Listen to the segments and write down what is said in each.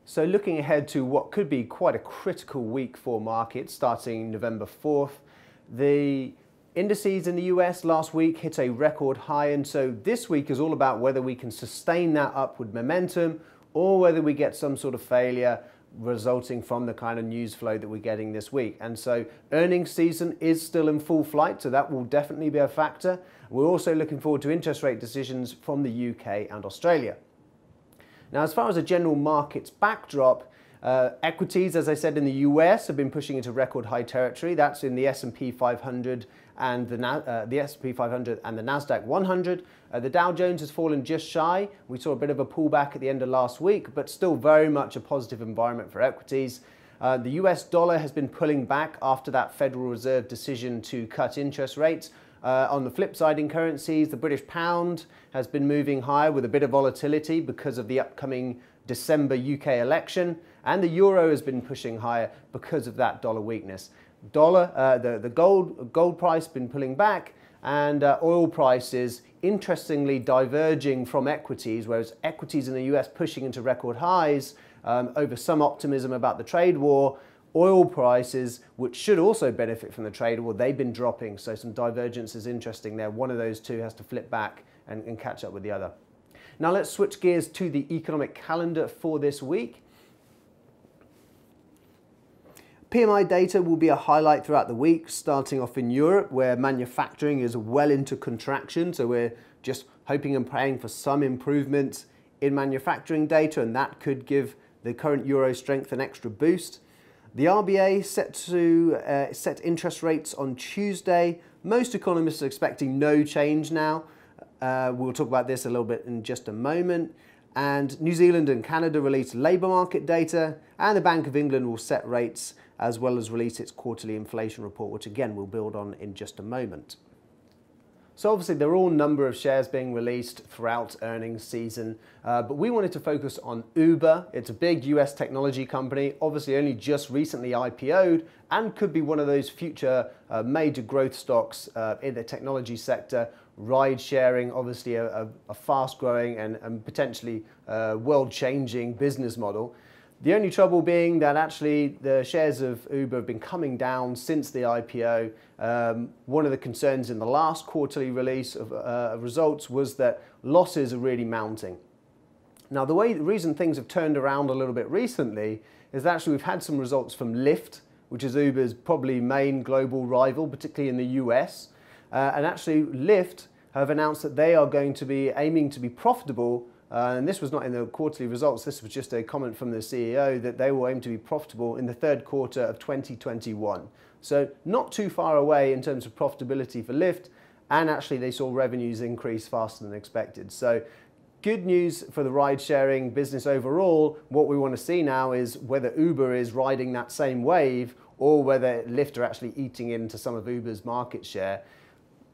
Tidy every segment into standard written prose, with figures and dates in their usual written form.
So looking ahead to what could be quite a critical week for markets starting November 4th, the indices in the US last week hit a record high, and so this week is all about whether we can sustain that upward momentum or whether we get some sort of failure resulting from the kind of news flow that we're getting this week. And so earnings season is still in full flight, so that will definitely be a factor. We're also looking forward to interest rate decisions from the UK and Australia. Now, as far as a general markets backdrop, equities, as I said, in the US have been pushing into record high territory. That's in the S&P 500 and the S&P 500 and the Nasdaq 100. The Dow Jones has fallen just shy. We saw a bit of a pullback at the end of last week, but still very much a positive environment for equities. The US dollar has been pulling back after that Federal Reserve decision to cut interest rates. On the flip side, in currencies, the British pound has been moving higher with a bit of volatility because of the upcoming December UK election, and the euro has been pushing higher because of that dollar weakness. The gold price has been pulling back, and oil prices interestingly diverging from equities, whereas equities in the US pushing into record highs over some optimism about the trade war. Oil prices, which should also benefit from the trade war, they've been dropping, so some divergence is interesting there. One of those two has to flip back and catch up with the other. Now let's switch gears to the economic calendar for this week. PMI data will be a highlight throughout the week, starting off in Europe, where manufacturing is well into contraction, so we're just hoping and praying for some improvement in manufacturing data, and that could give the current euro strength an extra boost. The RBA set to set interest rates on Tuesday. Most economists are expecting no change now. We'll talk about this a little bit in just a moment. And New Zealand and Canada release labour market data, and the Bank of England will set rates as well as release its quarterly inflation report, which again we'll build on in just a moment. So obviously there are all number of shares being released throughout earnings season, but we wanted to focus on Uber. It's a big US technology company, obviously only just recently IPO'd, and could be one of those future major growth stocks in the technology sector. Ride sharing, obviously a fast growing and potentially world-changing business model. The only trouble being that actually the shares of Uber have been coming down since the IPO. One of the concerns in the last quarterly release of results was that losses are really mounting. Now the reason things have turned around a little bit recently is that actually we've had some results from Lyft, which is Uber's probably main global rival, particularly in the US. And actually Lyft have announced that they are going to be aiming to be profitable. And this was not in the quarterly results, this was just a comment from the CEO that they will aim to be profitable in the third quarter of 2021. So not too far away in terms of profitability for Lyft, and actually they saw revenues increase faster than expected. So good news for the ride-sharing business overall. What we want to see now is whether Uber is riding that same wave or whether Lyft are actually eating into some of Uber's market share.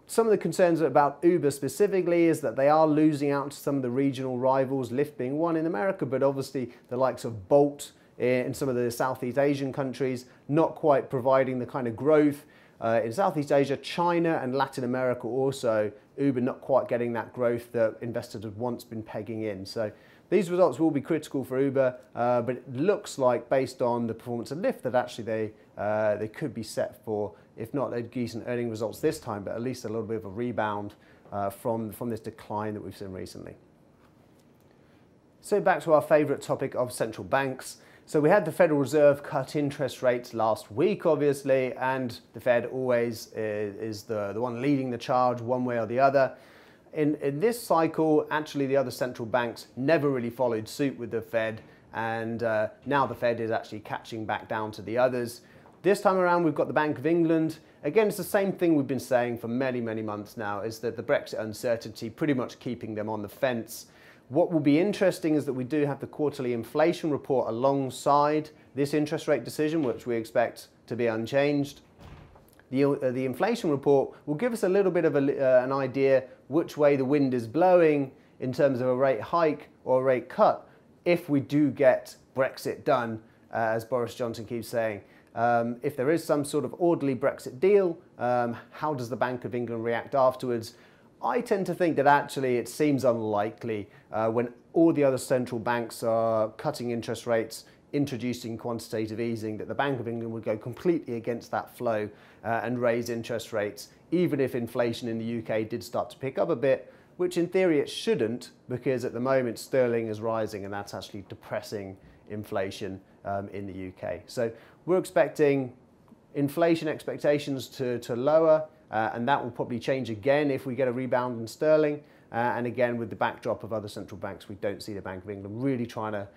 Some of the concerns about Uber specifically is that they are losing out to some of the regional rivals, Lyft being one in America, but obviously the likes of Bolt in some of the Southeast Asian countries, not quite providing the kind of growth. In Southeast Asia, China and Latin America also, Uber not quite getting that growth that investors had once been pegging in. So these results will be critical for Uber, but it looks like based on the performance of Lyft that actually they could be set for, if not a decent earning results this time, but at least a little bit of a rebound from this decline that we've seen recently. So back to our favourite topic of central banks. So we had the Federal Reserve cut interest rates last week, obviously, and the Fed always is the one leading the charge one way or the other. In this cycle, actually the other central banks never really followed suit with the Fed, and now the Fed is actually catching back down to the others. This time around, we've got the Bank of England. Again, it's the same thing we've been saying for many, many months now, is that the Brexit uncertainty pretty much keeping them on the fence. What will be interesting is that we do have the quarterly inflation report alongside this interest rate decision, which we expect to be unchanged. The inflation report will give us a little bit of an idea which way the wind is blowing in terms of a rate hike or a rate cut if we do get Brexit done, as Boris Johnson keeps saying. If there is some sort of orderly Brexit deal, how does the Bank of England react afterwards? I tend to think that actually it seems unlikely when all the other central banks are cutting interest rates, introducing quantitative easing, that the Bank of England would go completely against that flow and raise interest rates, even if inflation in the UK did start to pick up a bit, which in theory it shouldn't, because at the moment sterling is rising and that's actually depressing inflation in the UK. So we're expecting inflation expectations to lower, and that will probably change again if we get a rebound in sterling. And again, with the backdrop of other central banks, we don't see the Bank of England really trying to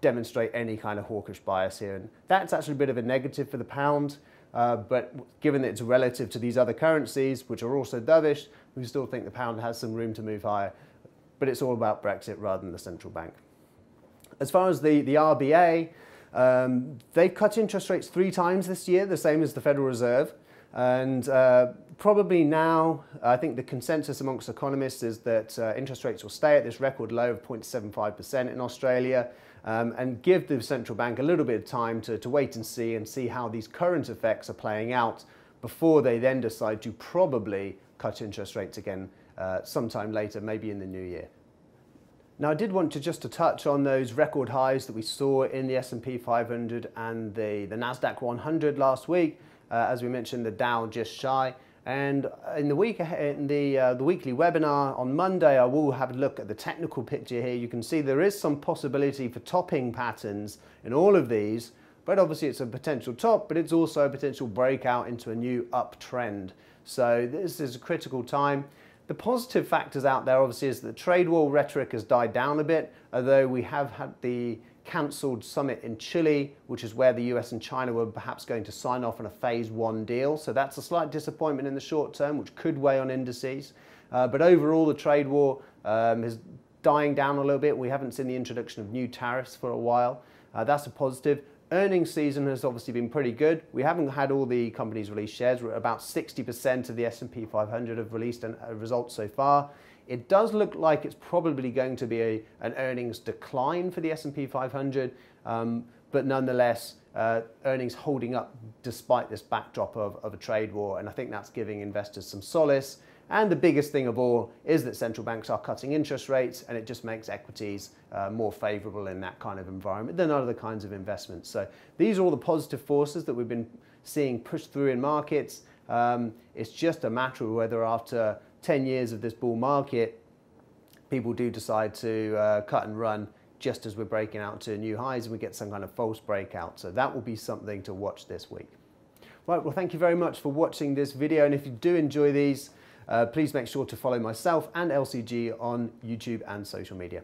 demonstrate any kind of hawkish bias here. And that's actually a bit of a negative for the pound. But given that it's relative to these other currencies, which are also dovish, we still think the pound has some room to move higher. But it's all about Brexit rather than the central bank. As far as the RBA, they've cut interest rates 3 times this year, the same as the Federal Reserve. And probably now, I think the consensus amongst economists is that interest rates will stay at this record low of 0.75% in Australia, and give the central bank a little bit of time to wait and see how these current effects are playing out before they then decide to probably cut interest rates again sometime later, maybe in the new year. Now, I did want to just touch on those record highs that we saw in the S&P 500 and the NASDAQ 100 last week. As we mentioned, the Dow just shy. And in the week ahead, in the weekly webinar on Monday, I will have a look at the technical picture here. You can see there is some possibility for topping patterns in all of these, but obviously it's a potential top, but it's also a potential breakout into a new uptrend. So this is a critical time. The positive factors out there obviously is that the trade war rhetoric has died down a bit, although we have had the cancelled summit in Chile, which is where the US and China were perhaps going to sign off on a phase 1 deal. So that's a slight disappointment in the short term, which could weigh on indices. But overall, the trade war is dying down a little bit. We haven't seen the introduction of new tariffs for a while. That's a positive. Earnings season has obviously been pretty good. We haven't had all the companies release shares. We're about 60% of the S&P 500 have released results so far. It does look like it's probably going to be an earnings decline for the S&P 500, but nonetheless, earnings holding up despite this backdrop of a trade war, and I think that's giving investors some solace. And the biggest thing of all is that central banks are cutting interest rates, and it just makes equities more favourable in that kind of environment than other kinds of investments. So these are all the positive forces that we've been seeing pushed through in markets. It's just a matter of whether after 10 years of this bull market, people do decide to cut and run just as we're breaking out to new highs and we get some kind of false breakout. So that will be something to watch this week. Right, well, thank you very much for watching this video. And if you do enjoy these, please make sure to follow myself and LCG on YouTube and social media.